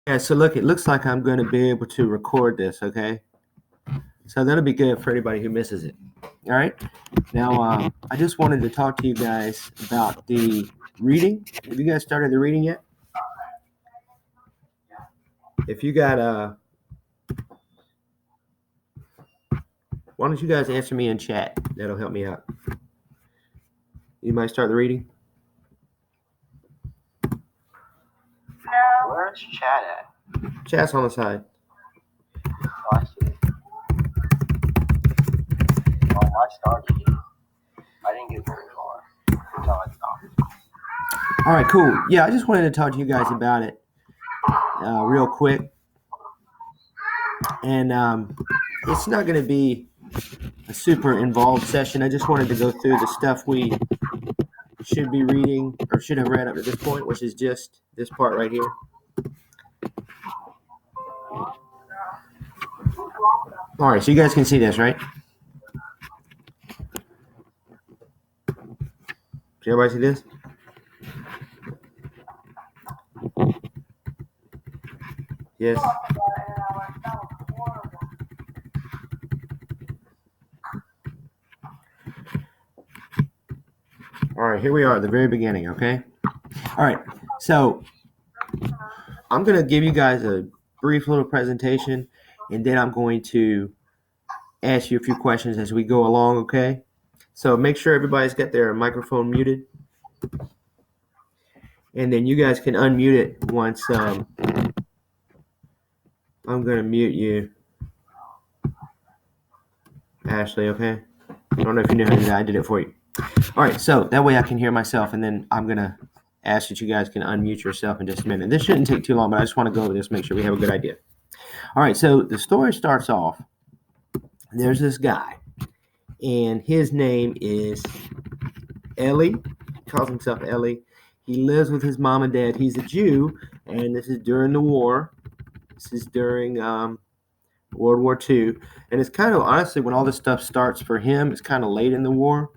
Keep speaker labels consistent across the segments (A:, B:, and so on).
A: Yeah, so look, it looks like I'm going to be able to record this, okay? So that'll be good for anybody who misses it. All right. Now, I just wanted to talk to you guys about the reading. Have you guys started the reading yet? If you got, why don't you guys answer me in chat? That'll help me out. You might start the reading.
B: No. Where's chat at?
A: Chat's on the side.
B: Oh, I see it. Oh, I started it. I didn't get very far until I stopped.
A: All right, cool. Yeah, I just wanted to talk to you guys about it real quick. And it's not going to be a super involved session. I just wanted to go through the stuff we should be reading or should have read up to this point, which is just this part right here. All right, so you guys can see this, right? Can everybody see this? Yes. All right, here we are at the very beginning, okay? All right, so I'm going to give you guys a brief little presentation, and then I'm going to ask you a few questions as we go along, okay? So make sure everybody's got their microphone muted. And then you guys can unmute it once I'm going to mute you, Ashley, okay? I don't know if you know how to do that. I did it for you. All right, so that way I can hear myself, and then I'm going to ask that you guys can unmute yourself in just a minute. This shouldn't take too long, but I just want to go over this, make sure we have a good idea. All right, so the story starts off. There's this guy, and his name is Ellie. He calls himself Ellie. He lives with his mom and dad. He's a Jew, and this is during the war. This is during World War II. And it's kind of, honestly, when all this stuff starts for him, it's kind of late in the war.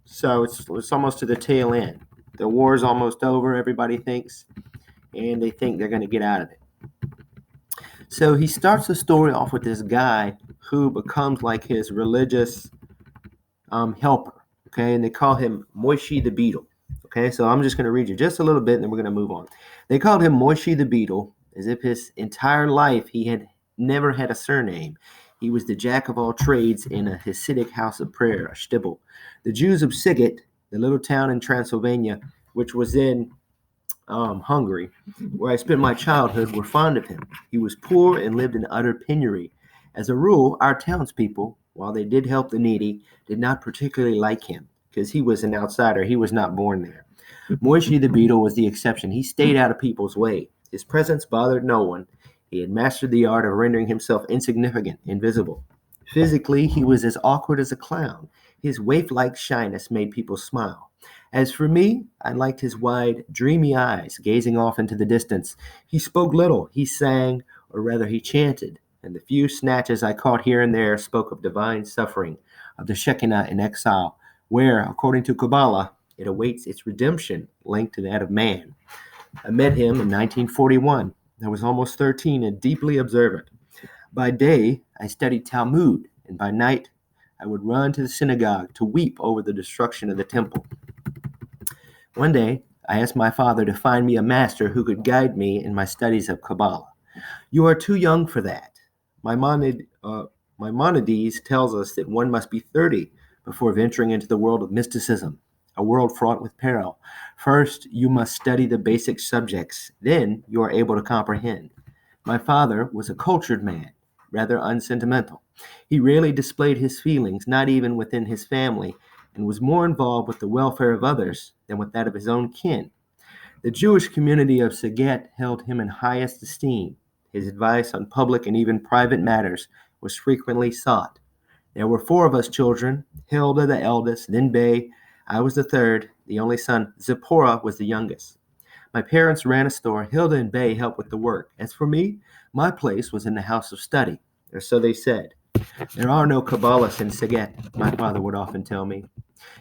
A: So it's almost to the tail end. The war is almost over, everybody thinks, and they think they're going to get out of it. So he starts the story off with this guy who becomes like his religious helper, okay? And they call him Moishi the Beetle, okay? So I'm just going to read you just a little bit, and then we're going to move on. They called him Moishi the Beetle as if his entire life he had never had a surname. He was the jack of all trades in a Hasidic house of prayer, a shtibel. The Jews of Sighet, the little town in Transylvania, which was in Hungary, where I spent my childhood, were fond of him. He was poor and lived in utter penury. As a rule, our townspeople, while they did help the needy, did not particularly like him because he was an outsider. He was not born there. Moishi the Beetle was the exception. He stayed out of people's way. His presence bothered no one. He had mastered the art of rendering himself insignificant, invisible. Physically, he was as awkward as a clown. His waif-like shyness made people smile. As for me, I liked his wide, dreamy eyes gazing off into the distance. He spoke little. He sang, or rather he chanted, and the few snatches I caught here and there spoke of divine suffering, of the Shekinah in exile, where, according to Kabbalah, it awaits its redemption linked to that of man. I met him in 1941. I was almost 13 and deeply observant. By day, I studied Talmud, and by night, I would run to the synagogue to weep over the destruction of the temple. One day, I asked my father to find me a master who could guide me in my studies of Kabbalah. You are too young for that. Maimonides tells us that one must be 30 before venturing into the world of mysticism, a world fraught with peril. First, you must study the basic subjects. Then you are able to comprehend. My father was a cultured man, rather unsentimental. He rarely displayed his feelings, not even within his family, and was more involved with the welfare of others than with that of his own kin. The Jewish community of Sighet held him in highest esteem. His advice on public and even private matters was frequently sought. There were 4 of us children, Hilda the eldest, then Bay. I was the third, the only son. Zipporah was the youngest. My parents ran a store. Hilda and Bay helped with the work. As for me, my place was in the house of study, or so they said. There are no Kabbalists in Sighet, my father would often tell me.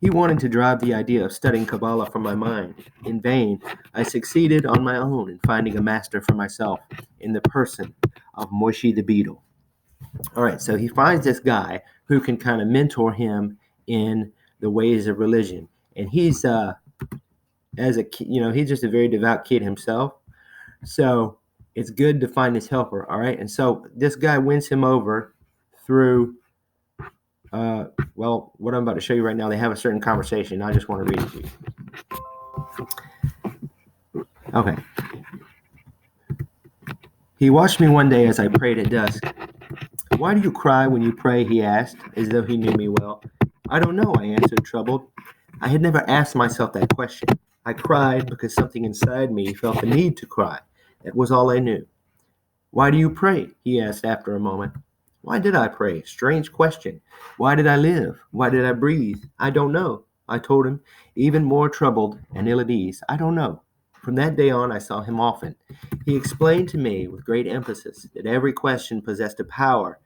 A: He wanted to drive the idea of studying Kabbalah from my mind. In vain, I succeeded on my own in finding a master for myself in the person of Moshe the Beetle. All right, so he finds this guy who can kind of mentor him in the ways of religion. And he's, as a he's just a very devout kid himself. So it's good to find this helper, all right? And so this guy wins him over through, what I'm about to show you right now. They have a certain conversation. I just want to read it to you. Okay. He watched me one day as I prayed at dusk. Why do you cry when you pray, he asked, as though he knew me well. I don't know, I answered, troubled. I had never asked myself that question. I cried because something inside me felt the need to cry. That was all I knew. Why do you pray? He asked after a moment. Why did I pray? Strange question. Why did I live? Why did I breathe? I don't know, I told him, even more troubled and ill at ease. I don't know. From that day on, I saw him often. He explained to me with great emphasis that every question possessed a power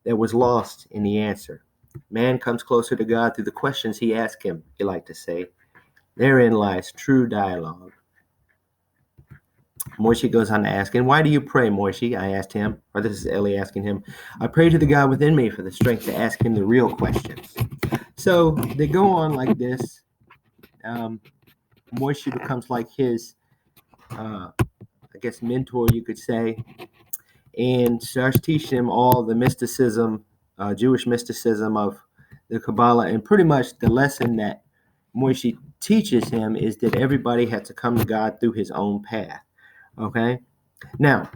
A: that was lost in the answer. Man comes closer to God through the questions he asks him, he liked to say. Therein lies true dialogue. Moshe goes on to ask, and why do you pray, Moshe? I asked him, or this is Eli asking him. I pray to the God within me for the strength to ask him the real questions. So they go on like this. Moshe becomes like his, mentor, you could say, and starts teaching him all the mysticism, Jewish mysticism of the Kabbalah. And pretty much the lesson that Moshe teaches him is that everybody has to come to God through his own path. Okay? Now,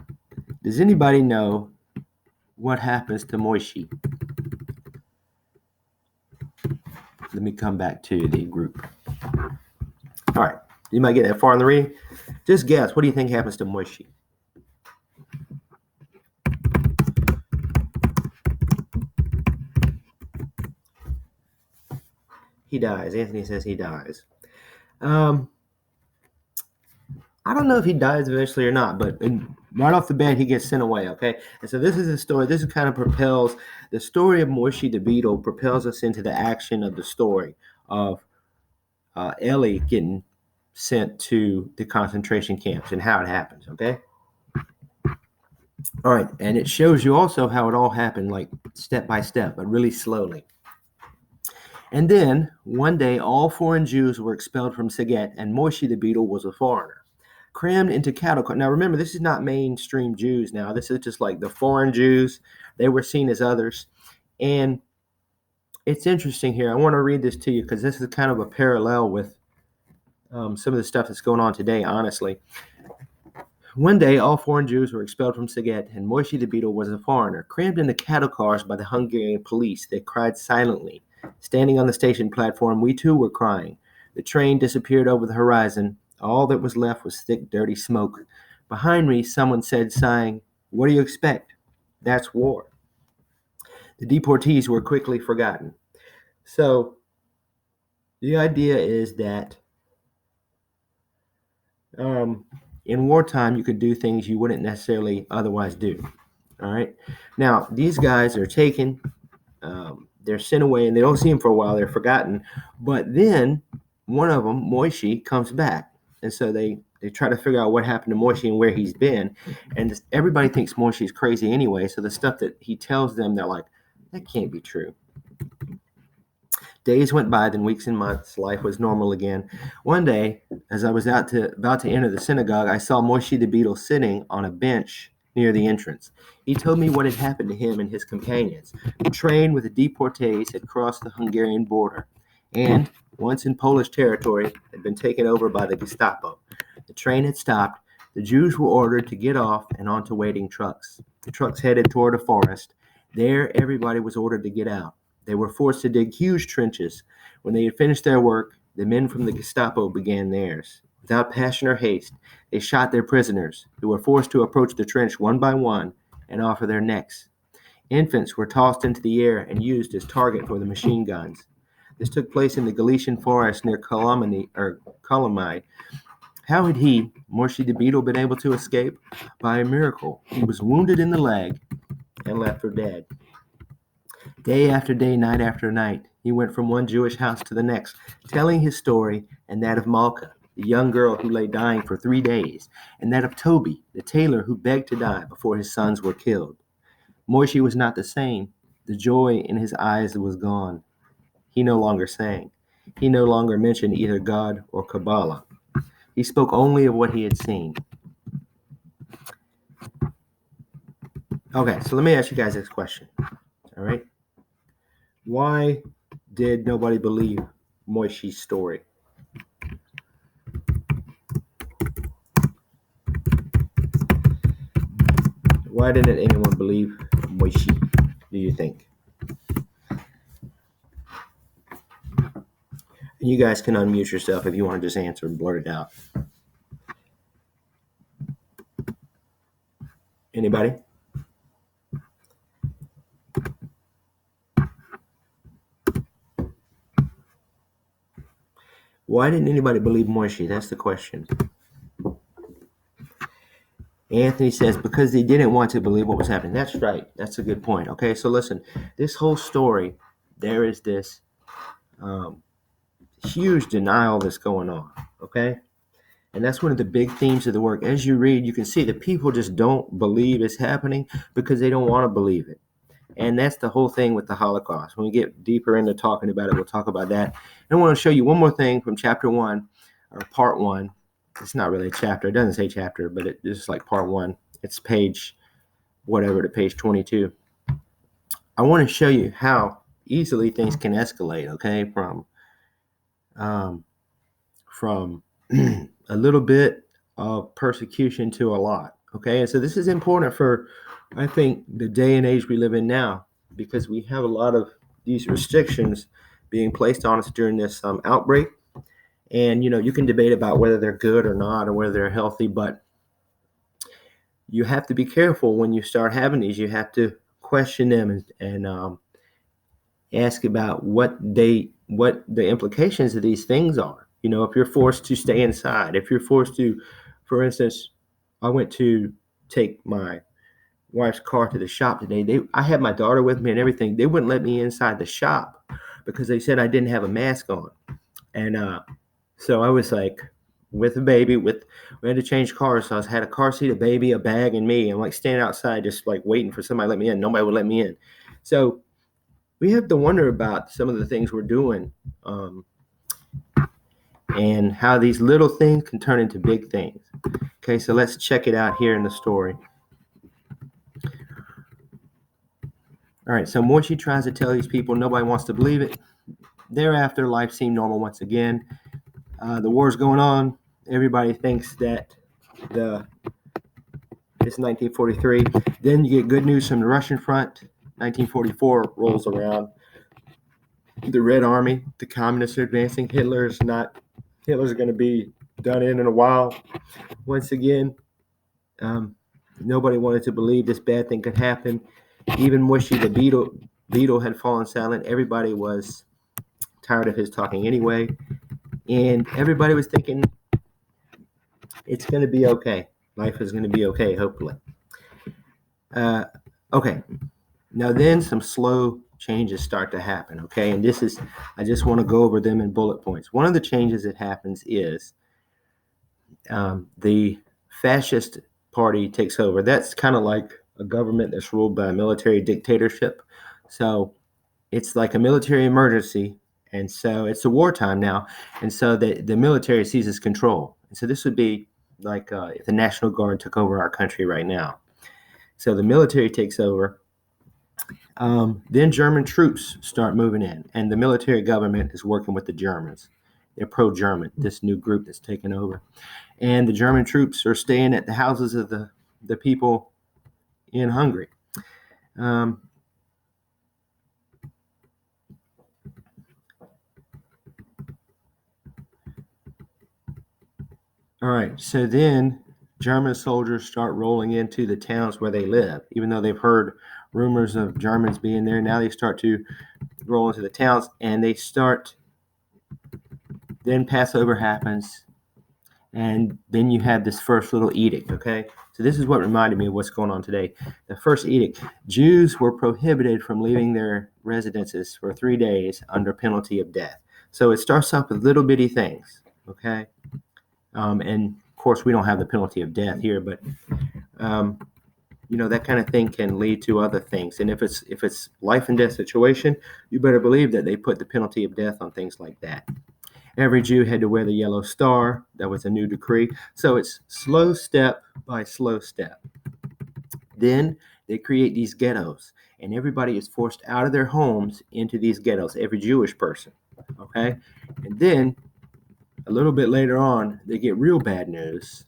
A: does anybody know what happens to Moshe? Let me come back to the group. All right. You might get that far in the reading. Just guess. What do you think happens to Moshe? He dies. Anthony says he dies. I don't know if he dies eventually or not, but right off the bat, he gets sent away, okay? And so this is a story. This kind of propels, the story of Moshe the Beetle propels us into the action of the story of Eli getting sent to the concentration camps and how it happens, okay? All right, and it shows you also how it all happened, like step by step, but really slowly. And then, one day, all foreign Jews were expelled from Saget, and Moshe the Beetle was a foreigner, crammed into cattle cars. Now, remember, this is not mainstream Jews now. This is just like the foreign Jews. They were seen as others. And it's interesting here. I want to read this to you because this is kind of a parallel with some of the stuff that's going on today, honestly. One day, all foreign Jews were expelled from Saget, and Moshe the Beetle was a foreigner, crammed into cattle cars by the Hungarian police. They cried silently. Standing on the station platform, we too were crying. The train disappeared over the horizon. All that was left was thick, dirty smoke. Behind me, someone said, sighing, "What do you expect? That's war." The deportees were quickly forgotten. So, the idea is that in wartime, you could do things you wouldn't necessarily otherwise do. All right. Now, these guys are taken. They're sent away, and they don't see him for a while. They're forgotten. But then one of them, Moshe, comes back. And so they try to figure out what happened to Moshe and where he's been. And everybody thinks Moshe is crazy anyway. So the stuff that he tells them, they're like, that can't be true. Days went by, then weeks and months. Life was normal again. One day, as I was about to enter the synagogue, I saw Moshe the Beetle sitting on a bench near the entrance. He told me what had happened to him and his companions. The train with the deportees had crossed the Hungarian border and, once in Polish territory, had been taken over by the Gestapo. The train had stopped. The Jews were ordered to get off and onto waiting trucks. The trucks headed toward a forest. There, everybody was ordered to get out. They were forced to dig huge trenches. When they had finished their work, the men from the Gestapo began theirs. Without passion or haste, they shot their prisoners, who were forced to approach the trench one by one and offer their necks. Infants were tossed into the air and used as target for the machine guns. This took place in the Galician forest near Colomai. How had he, Moshe the Beetle, been able to escape? By a miracle. He was wounded in the leg and left for dead. Day after day, night after night, He went from one Jewish house to the next, telling his story and that of Malka, the young girl who lay dying for 3 days, and that of Toby, the tailor who begged to die before his sons were killed. Moishe was not the same. The joy in his eyes was gone. He no longer sang. He no longer mentioned either God or Kabbalah. He spoke only of what he had seen. Okay, so let me ask you guys this question. All right. Why did nobody believe Moishe's story? Why didn't anyone believe Moishe, do you think? And you guys can unmute yourself if you want to just answer and blurt it out. Anybody? Why didn't anybody believe Moishe? That's the question. Anthony says, because they didn't want to believe what was happening. That's right. That's a good point. Okay, so listen, this whole story, there is this huge denial that's going on, okay? And that's one of the big themes of the work. As you read, you can see that people just don't believe it's happening because they don't want to believe it. And that's the whole thing with the Holocaust. When we get deeper into talking about it, we'll talk about that. And I want to show you one more thing from chapter 1, or part 1. It's not really a chapter. It doesn't say chapter, but it's just like part 1. It's page, whatever, to page 22. I want to show you how easily things can escalate, okay, from a little bit of persecution to a lot, okay? And so this is important for, I think, the day and age we live in now, because we have a lot of these restrictions being placed on us during this outbreak. And, you can debate about whether they're good or not, or whether they're healthy, but you have to be careful when you start having these. You have to question them and ask about what the implications of these things are. If you're forced to stay inside, if you're forced to, for instance, I went to take my wife's car to the shop today. I had my daughter with me and everything. They wouldn't let me inside the shop because they said I didn't have a mask on. And so I was like, with a baby, we had to change cars. So I had a car seat, a baby, a bag, and me. I'm like standing outside just like waiting for somebody to let me in. Nobody would let me in. So we have to wonder about some of the things we're doing and how these little things can turn into big things. Okay, so let's check it out here in the story. All right, so Moishe tries to tell these people, nobody wants to believe it. Thereafter, life seemed normal once again. The war's going on. Everybody thinks that it's 1943. Then you get good news from the Russian front. 1944 rolls around. The Red Army, the communists are advancing. Hitler's going to be done in a while. Once again, nobody wanted to believe this bad thing could happen. Even Moishe the Beetle had fallen silent. Everybody was tired of his talking anyway. And everybody was thinking, it's going to be okay. Life is going to be okay, hopefully. Okay. Now then some slow changes start to happen, okay? And I just want to go over them in bullet points. One of the changes that happens is the fascist party takes over. That's kind of like a government that's ruled by a military dictatorship. So it's like a military emergency. And so it's a wartime now. And so the military seizes control. And so this would be like if the National Guard took over our country right now. So the military takes over. Then German troops start moving in. And the military government is working with the Germans. They're pro-German, this new group that's taken over. And the German troops are staying at the houses of the people in Hungary. All right, so then German soldiers start rolling into the towns where they live. Even though they've heard rumors of Germans being there, now they start to roll into the towns, and then Passover happens, and then you have this first little edict, okay? So So this is what reminded me of what's going on today. The first edict: Jews were prohibited from leaving their residences for 3 days under penalty of death. So it starts off with little bitty things, okay? And of course, we don't have the penalty of death here, but that kind of thing can lead to other things. And if it's life and death situation, you better believe that they put the penalty of death on things like that. Every Jew had to wear the yellow star. That was a new decree. So it's slow step by slow step. Then they create these ghettos, and everybody is forced out of their homes into these ghettos, every Jewish person, okay? And then a little bit later on, they get real bad news.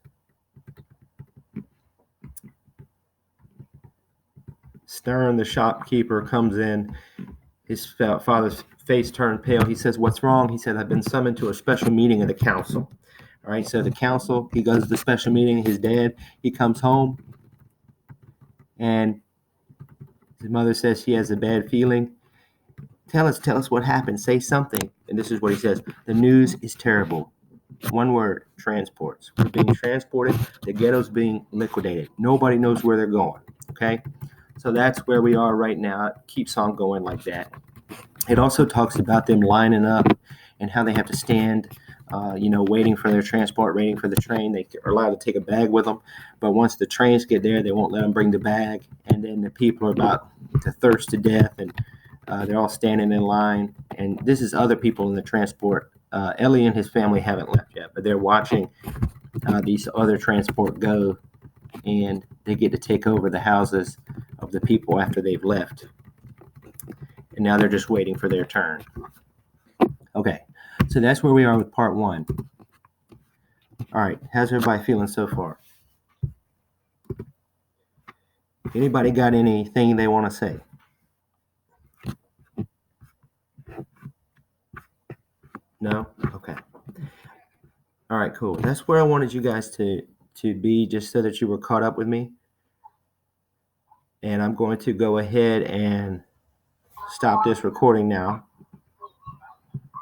A: Stern, the shopkeeper, comes in. His father's face turned pale. He says, "What's wrong?" He said, "I've been summoned to a special meeting of the council." All right, so the council, he goes to the special meeting. His dad, he comes home, and his mother says she has a bad feeling. Tell us what happened. Say something. And this is what he says: "The news is terrible. One word: transports. We're being transported. The ghetto's being liquidated. Nobody knows where they're going." Okay, so that's where we are right now. It keeps on going like that. It also talks about them lining up and how they have to stand, waiting for their transport, waiting for the train. They are allowed to take a bag with them, but once the trains get there, they won't let them bring the bag. And then the people are about to thirst to death, and they're all standing in line. And this is other people in the transport. Ellie and his family haven't left yet, but they're watching these other transport go, and they get to take over the houses of the people after they've left. And now they're just waiting for their turn. Okay, so that's where we are with part 1. All right, how's everybody feeling so far? Anybody got anything they want to say? No? Okay. All right, cool. That's where I wanted you guys to be, just so that you were caught up with me. And I'm going to go ahead and stop this recording now.